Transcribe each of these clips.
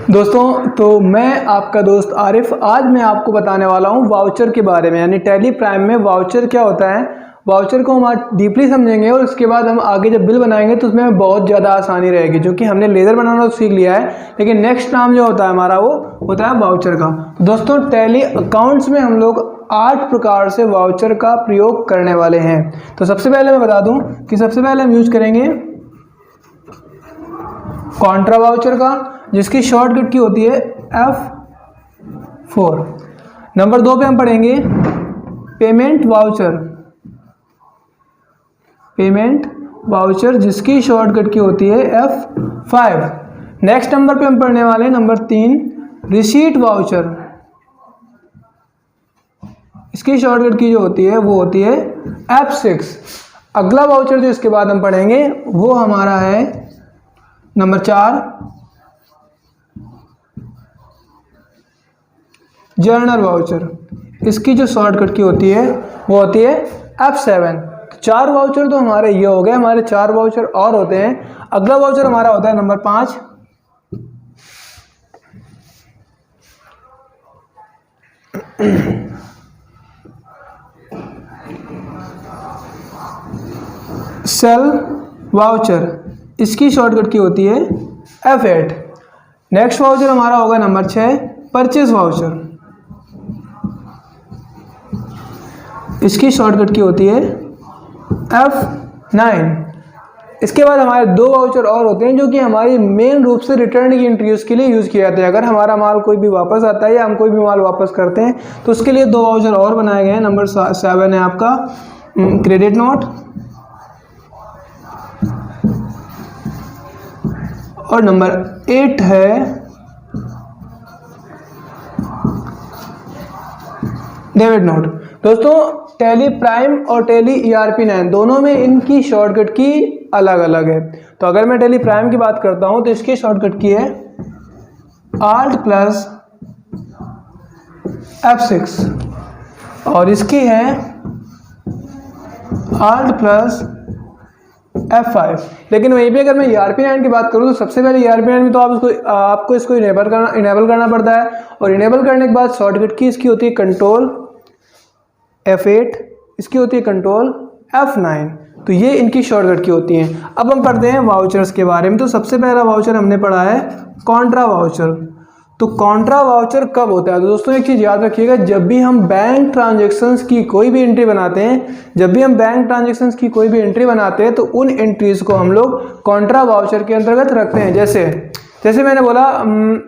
दोस्तों, तो मैं आपका दोस्त आरिफ आज मैं आपको बताने वाला हूं वाउचर के बारे में। यानी टैली प्राइम में वाउचर क्या होता है, वाउचर को हम आज डीपली समझेंगे और उसके बाद हम आगे जब बिल बनाएंगे तो उसमें बहुत ज़्यादा आसानी रहेगी, क्योंकि हमने लेज़र बनाना तो सीख लिया है, लेकिन नेक्स्ट काम जो होता है हमारा वो होता है वाउचर का। तो दोस्तों, टैली अकाउंट्स में हम लोग 8 प्रकार से वाउचर का प्रयोग करने वाले हैं। तो सबसे पहले मैं बता दूँ कि सबसे पहले हम यूज करेंगे कॉन्ट्रा वाउचर का, जिसकी शॉर्टकट की होती है F4। नंबर 2 पे हम पढ़ेंगे पेमेंट वाउचर, जिसकी शॉर्टकट की होती है F5। नेक्स्ट नंबर पे हम पढ़ने वाले हैं नंबर 3 रिसीट वाउचर, इसकी शॉर्टकट की जो होती है वो होती है F6। अगला वाउचर जो इसके बाद हम पढ़ेंगे वो हमारा है नंबर 4 जर्नल वाउचर, इसकी जो शॉर्टकट की होती है वो होती है F7। 4 वाउचर तो हमारे ये हो गए, हमारे 4 वाउचर और होते हैं। अगला वाउचर हमारा होता है नंबर 5 सेल वाउचर, इसकी शॉर्टकट की होती है F8। नेक्स्ट वाउचर हमारा होगा नंबर 6 परचेज वाउचर, इसकी शॉर्टकट की होती है F9। इसके बाद हमारे 2 वाउचर और होते हैं जो कि हमारी मेन रूप से रिटर्न की एंट्रीज के लिए यूज़ किए जाते हैं। अगर हमारा माल कोई भी वापस आता है या हम कोई भी माल वापस करते हैं तो उसके लिए 2 वाउचर और बनाए गए हैं। नंबर 7 है आपका क्रेडिट नोट और नंबर 8 है डेबिट नोट। दोस्तों, टैली प्राइम और टैली ERP9 दोनों में इनकी शॉर्टकट की अलग अलग है। तो अगर मैं टैली प्राइम की बात करता हूं तो इसकी शॉर्टकट की है Alt प्लस F6 और इसकी है Alt प्लस F5। लेकिन वहीं पे अगर मैं ERP9 की बात करूं तो सबसे पहले ERP9 में तो आपको इसको इनेबल करना पड़ता है, और इनेबल करने के बाद शॉर्टकट की इसकी होती है कंट्रोल F8, इसकी होती है कंट्रोल F9। तो ये इनकी शॉर्टकट की होती हैं। अब हम पढ़ते हैं वाउचर्स के बारे में। तो सबसे पहला वाउचर हमने पढ़ा है कॉन्ट्रा वाउचर। तो कॉन्ट्रा वाउचर कब होता है? तो दोस्तों, एक चीज़ याद रखिएगा, जब भी हम बैंक ट्रांजेक्शन्स की कोई भी एंट्री बनाते हैं, तो उन एंट्रीज को हम लोग कॉन्ट्रा वाउचर के अंतर्गत रखते हैं। जैसे मैंने बोला,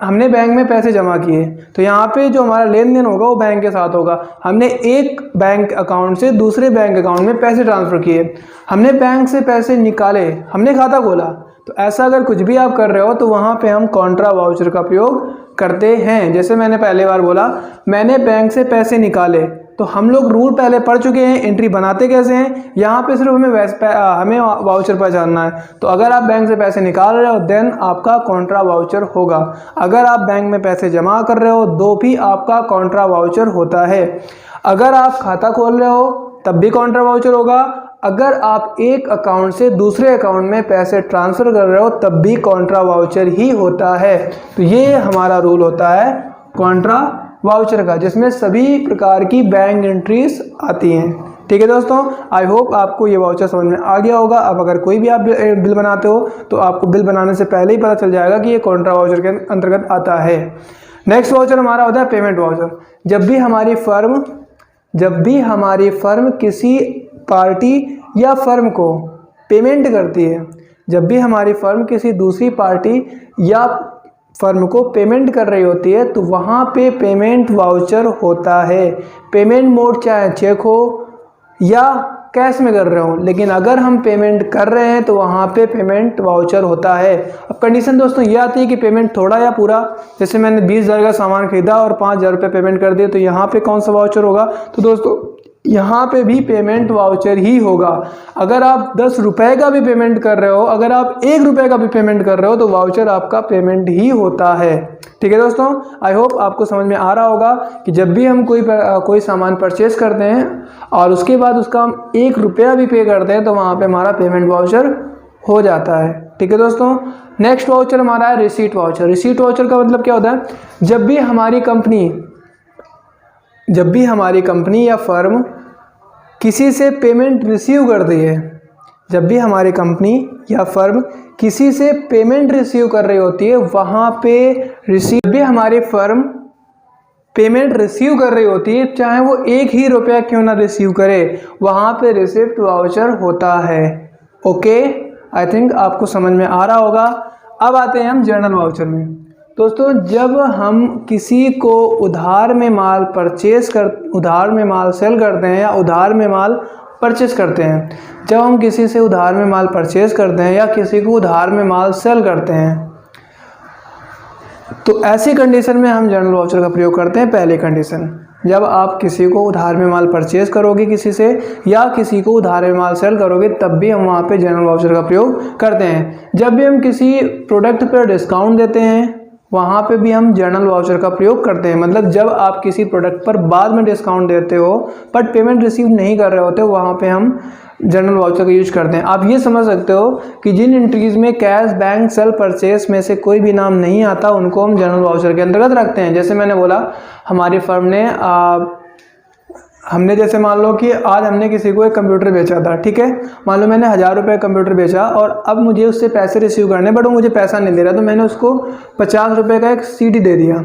हमने बैंक में पैसे जमा किए, तो यहाँ पे जो हमारा लेन देन होगा वो बैंक के साथ होगा। हमने एक बैंक अकाउंट से दूसरे बैंक अकाउंट में पैसे ट्रांसफ़र किए, हमने बैंक से पैसे निकाले, हमने खाता खोला। तो ऐसा अगर कुछ भी आप कर रहे हो तो वहाँ पे हम कॉन्ट्रा वाउचर का प्रयोग करते हैं। जैसे मैंने पहले बार बोला, मैंने बैंक से पैसे निकाले, तो हम लोग रूल पहले पढ़ चुके हैं, एंट्री बनाते कैसे हैं। यहाँ पे सिर्फ हमें वाउचर पहचानना है। तो अगर आप बैंक से पैसे निकाल रहे हो देन आपका कॉन्ट्रा वाउचर होगा। अगर आप बैंक में पैसे जमा कर रहे हो तो भी आपका कॉन्ट्रा वाउचर होता है। अगर आप खाता खोल रहे हो तब भी कॉन्ट्रा वाउचर होगा। अगर आप एक अकाउंट से दूसरे अकाउंट में पैसे ट्रांसफ़र कर रहे हो तब भी कॉन्ट्रा वाउचर ही होता है। तो ये हमारा रूल होता है कॉन्ट्रा वाउचर का, जिसमें सभी प्रकार की बैंक एंट्रीज आती हैं। ठीक है दोस्तों, आई होप आपको ये वाउचर समझ में आ गया होगा। अब अगर कोई भी आप बिल बनाते हो तो आपको बिल बनाने से पहले ही पता चल जाएगा कि ये कॉन्ट्रा वाउचर के अंतर्गत आता है। नेक्स्ट वाउचर हमारा होता है पेमेंट वाउचर। जब भी हमारी फर्म किसी पार्टी या फर्म को पेमेंट करती है, जब भी हमारी फर्म किसी दूसरी पार्टी या फर्म को पेमेंट कर रही होती है तो वहाँ पे पेमेंट वाउचर होता है। पेमेंट मोड चाहे चेक हो या कैश में कर रहे हो, लेकिन अगर हम पेमेंट कर रहे हैं तो वहाँ पे पेमेंट वाउचर होता है। अब कंडीशन दोस्तों ये आती है कि पेमेंट थोड़ा या पूरा। जैसे मैंने 20,000 का सामान खरीदा और 5,000 रुपये पेमेंट कर दिए, तो यहाँ पे कौन सा वाउचर होगा? तो दोस्तों, यहाँ पे भी पेमेंट वाउचर ही होगा। अगर आप 10 रुपये का भी पेमेंट कर रहे हो, अगर आप 1 रुपये का भी पेमेंट कर रहे हो, तो वाउचर आपका पेमेंट ही होता है। ठीक है दोस्तों, आई होप आपको समझ में आ रहा होगा कि जब भी हम कोई सामान परचेज करते हैं और उसके बाद उसका हम 1 रुपया भी पे करते हैं तो वहाँ पे हमारा पेमेंट वाउचर हो जाता है। ठीक है दोस्तों। नेक्स्ट वाउचर हमारा है रिसीट वाउचर। रिसीट वाउचर का मतलब क्या होता है, जब भी हमारी कंपनी या फर्म किसी से पेमेंट रिसीव करती है, जब भी हमारी कंपनी या फर्म किसी से पेमेंट रिसीव कर रही होती है, वहाँ पे जब भी हमारी फर्म पेमेंट रिसीव कर रही होती है, चाहे वो 1 ही रुपया क्यों ना रिसीव करे, वहाँ पे रिसिप्ट वाउचर होता है। ओके, आई थिंक आपको समझ में आ रहा होगा। अब आते हैं हम जर्नल वाउचर में। दोस्तों, जब हम किसी को उधार में माल सेल करते हैं या उधार में माल परचेस करते हैं, जब हम किसी से उधार में माल परचेस करते हैं या किसी को उधार में माल सेल करते हैं, तो ऐसी कंडीशन में हम जर्नल वाउचर का प्रयोग करते हैं। पहली कंडीशन, जब आप किसी को उधार में माल परचेस करोगे किसी से या किसी को उधार में माल सेल करोगे, तब भी हम वहाँ पे जर्नल वाउचर का प्रयोग करते हैं। जब भी हम किसी प्रोडक्ट पर डिस्काउंट देते हैं, वहाँ पे भी हम जर्नल वाउचर का प्रयोग करते हैं। मतलब जब आप किसी प्रोडक्ट पर बाद में डिस्काउंट देते हो बट पेमेंट रिसीव नहीं कर रहे होते, वहाँ पे हम जर्नल वाउचर का यूज करते हैं। आप ये समझ सकते हो कि जिन एंट्रीज में कैश, बैंक, सेल, परचेस में से कोई भी नाम नहीं आता, उनको हम जर्नल वाउचर के अंतर्गत रखते हैं। जैसे मैंने बोला, हमारी फर्म ने हमने जैसे मान लो कि आज हमने किसी को एक कंप्यूटर बेचा था, ठीक है, मान लो मैंने 1000 रुपये कंप्यूटर बेचा और अब मुझे उससे पैसे रिसीव करने, बट वो मुझे पैसा नहीं दे रहा, तो मैंने उसको 50 रुपये का एक CD दे दिया,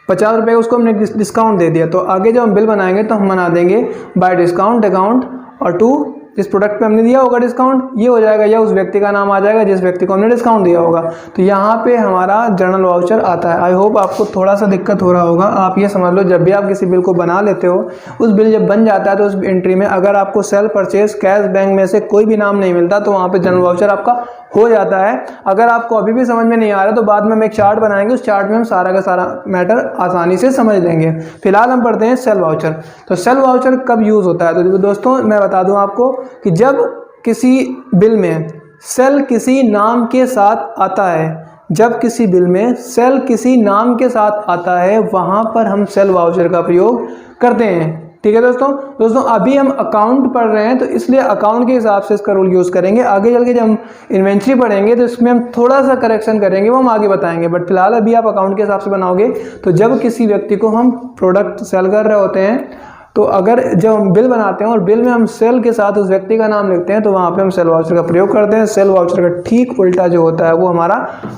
50 रुपये का उसको हमने डिस्काउंट दे दिया। तो आगे जब हम बिल बनाएंगे तो हम बना देंगे बाय डिस्काउंट अकाउंट और टू जिस प्रोडक्ट पे हमने दिया होगा डिस्काउंट, ये हो जाएगा, या उस व्यक्ति का नाम आ जाएगा जिस व्यक्ति को हमने डिस्काउंट दिया होगा। तो यहाँ पे हमारा जर्नल वाउचर आता है। आई होप आपको थोड़ा सा दिक्कत हो रहा होगा। आप ये समझ लो, जब भी आप किसी बिल को बना लेते हो, उस बिल जब बन जाता है तो उस एंट्री में अगर आपको सेल, परचेस, कैश, बैंक में से कोई भी नाम नहीं मिलता, तो वहाँ पे जर्नल वाउचर आपका हो जाता है। अगर आपको अभी भी समझ में नहीं आ रहा तो बाद में हम एक चार्ट बनाएंगे, उस चार्ट में हम सारा का सारा मैटर आसानी से समझ लेंगे। फिलहाल हम पढ़ते हैं सेल वाउचर। तो सेल वाउचर कब यूज़ होता है? तो दोस्तों मैं बता दूं आपको कि जब किसी बिल में सेल किसी नाम के साथ आता है, जब किसी बिल में सेल किसी नाम के साथ आता है, वहाँ पर हम सेल वाउचर का प्रयोग करते हैं। ठीक है दोस्तों अभी हम अकाउंट पढ़ रहे हैं तो इसलिए अकाउंट के हिसाब से इसका रूल यूज़ करेंगे। आगे चल के जब हम इन्वेंट्री पढ़ेंगे तो इसमें हम थोड़ा सा करेक्शन करेंगे, वो हम आगे बताएंगे। बट फिलहाल अभी आप अकाउंट के हिसाब से बनाओगे। तो जब किसी व्यक्ति को हम प्रोडक्ट सेल कर रहे होते हैं, तो अगर जब हम बिल बनाते हैं और बिल में हम सेल के साथ उस व्यक्ति का नाम लिखते हैं, तो वहाँ पे हम सेल वाउचर का प्रयोग करते हैं। सेल वाउचर का ठीक उल्टा जो होता है वो हमारा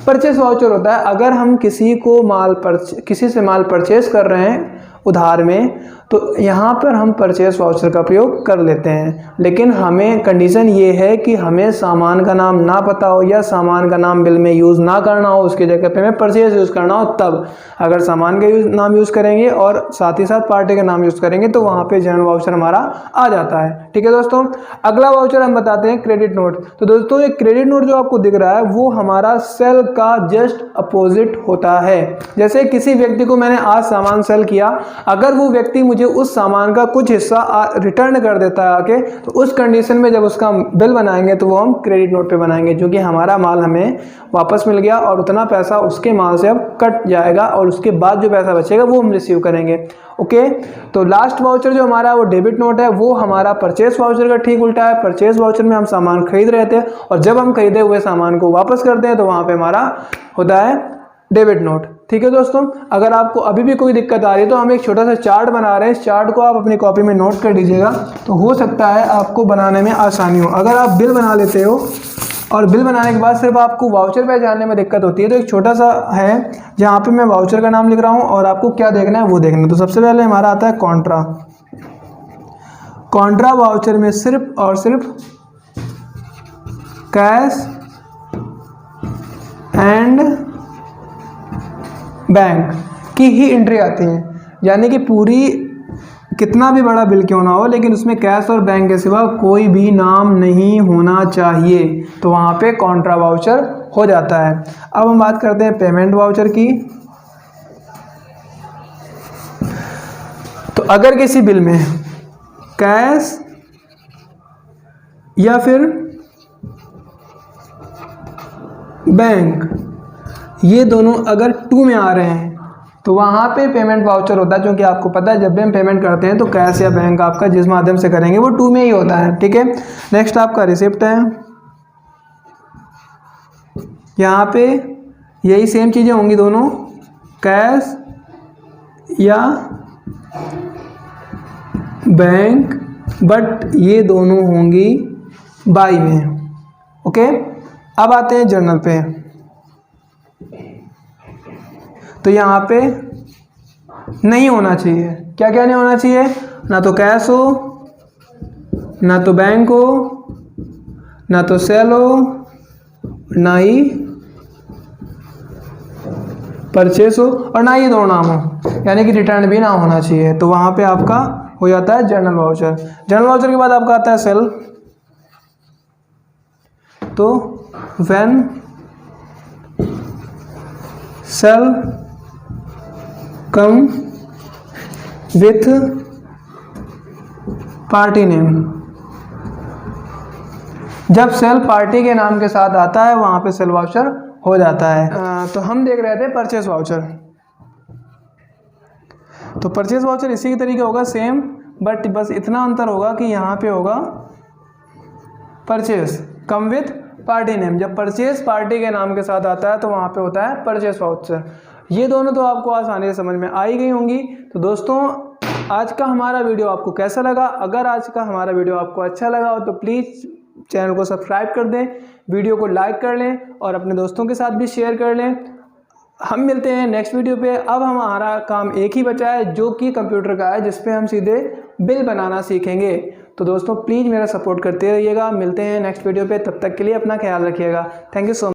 परचेस वाउचर होता है। अगर हम किसी से माल परचेस कर रहे हैं उधार में, तो यहाँ पर हम परचेस वाउचर का प्रयोग कर लेते हैं। लेकिन हमें कंडीशन ये है कि हमें सामान का नाम ना पता हो या सामान का नाम बिल में यूज़ ना करना हो, उसकी जगह पे हमें परचेस यूज़ करना हो। तब अगर सामान का नाम यूज़ करेंगे और साथ ही साथ पार्टी का नाम यूज़ करेंगे, तो वहाँ पे जर्नल वाउचर हमारा आ जाता है। ठीक है दोस्तों, अगला वाउचर हम बताते हैं क्रेडिट नोट। तो दोस्तों ये क्रेडिट नोट जो आपको दिख रहा है वो हमारा सेल का जस्ट अपोजिट होता है। जैसे किसी व्यक्ति को मैंने आज सामान सेल किया, अगर वो व्यक्ति मुझे उस सामान का कुछ हिस्सा रिटर्न कर देता है आके, तो उस कंडीशन में जब उसका बिल बनाएंगे तो वो हम क्रेडिट नोट पे बनाएंगे, क्योंकि हमारा माल हमें वापस मिल गया और उतना पैसा उसके माल से अब कट जाएगा और उसके बाद जो पैसा बचेगा वो हम रिसीव करेंगे। ओके, तो लास्ट वाउचर जो हमारा वो डेबिट नोट है, वो हमारा परचेस वाउचर का ठीक उल्टा है। परचेस वाउचर में हम सामान खरीद रहे थे और जब हम खरीदे हुए सामान को वापस करते हैं तो वहाँ पे हमारा होता है डेबिट नोट। ठीक है दोस्तों, अगर आपको अभी भी कोई दिक्कत आ रही है तो हम एक छोटा सा चार्ट बना रहे हैं। इस चार्ट को आप अपनी कॉपी में नोट कर लीजिएगा, तो हो सकता है आपको बनाने में आसानी हो। अगर आप बिल बना लेते हो और बिल बनाने के बाद सिर्फ आपको वाउचर पहचानने में दिक्कत होती है, तो एक छोटा सा है जहाँ पे मैं वाउचर का नाम लिख रहा हूँ और आपको क्या देखना है वो देखना है। तो सबसे पहले हमारा आता है कॉन्ट्रा। कॉन्ट्रा वाउचर में सिर्फ और सिर्फ कैश एंड बैंक की ही एंट्री आती है, यानी कि पूरी कितना भी बड़ा बिल क्यों ना हो, लेकिन उसमें कैश और बैंक के सिवा कोई भी नाम नहीं होना चाहिए, तो वहाँ पे कॉन्ट्रा वाउचर हो जाता है। अब हम बात करते हैं पेमेंट वाउचर की। तो अगर किसी बिल में कैश या फिर बैंक ये दोनों अगर टू में आ रहे हैं, तो वहाँ पे पेमेंट वाउचर होता है, क्योंकि आपको पता है जब भी हम पेमेंट करते हैं तो कैश या बैंक आपका जिस माध्यम से करेंगे वो टू में ही होता है। ठीक है, नेक्स्ट आपका रिसिप्ट है। यहाँ पे यही सेम चीज़ें होंगी दोनों, कैश या बैंक, बट ये दोनों होंगी बाई में। ओके, अब आते हैं जर्नल पे। तो यहाँ पे नहीं होना चाहिए, क्या क्या नहीं होना चाहिए, ना तो कैश हो, ना तो बैंक हो, ना तो सेल हो, ना ही परचेस हो, और ना ही दो नाम हो, यानी कि रिटर्न भी ना होना चाहिए। तो वहाँ पे आपका हो जाता है जनरल वाउचर। जनरल वाउचर के बाद आपका आता है सेल। तो when sale come with party name, जब सेल पार्टी के नाम के साथ आता है वहाँ पे सेल वाउचर हो जाता है। तो हम देख रहे थे परचेस वाउचर। तो परचेस वाउचर इसी के तरीके होगा सेम, बट बस इतना अंतर होगा कि यहाँ पे होगा purchase come with party name. जब परचेस पार्टी के नाम के साथ आता है तो वहाँ पे होता है परचेस वाउचर। ये दोनों तो आपको आसानी से समझ में आ ही गई होंगी। तो दोस्तों, आज का हमारा वीडियो आपको कैसा लगा? अगर आज का हमारा वीडियो आपको अच्छा लगा हो तो प्लीज़ चैनल को सब्सक्राइब कर दें, वीडियो को लाइक कर लें और अपने दोस्तों के साथ भी शेयर कर लें। हम मिलते हैं नेक्स्ट वीडियो पे। अब हमारा काम एक ही बचा है जो कि कंप्यूटर का है, जिस पे हम सीधे बिल बनाना सीखेंगे। तो दोस्तों प्लीज़ मेरा सपोर्ट करते रहिएगा। मिलते हैं नेक्स्ट वीडियो पे, तब तक के लिए अपना ख्याल रखिएगा। Thank you so much.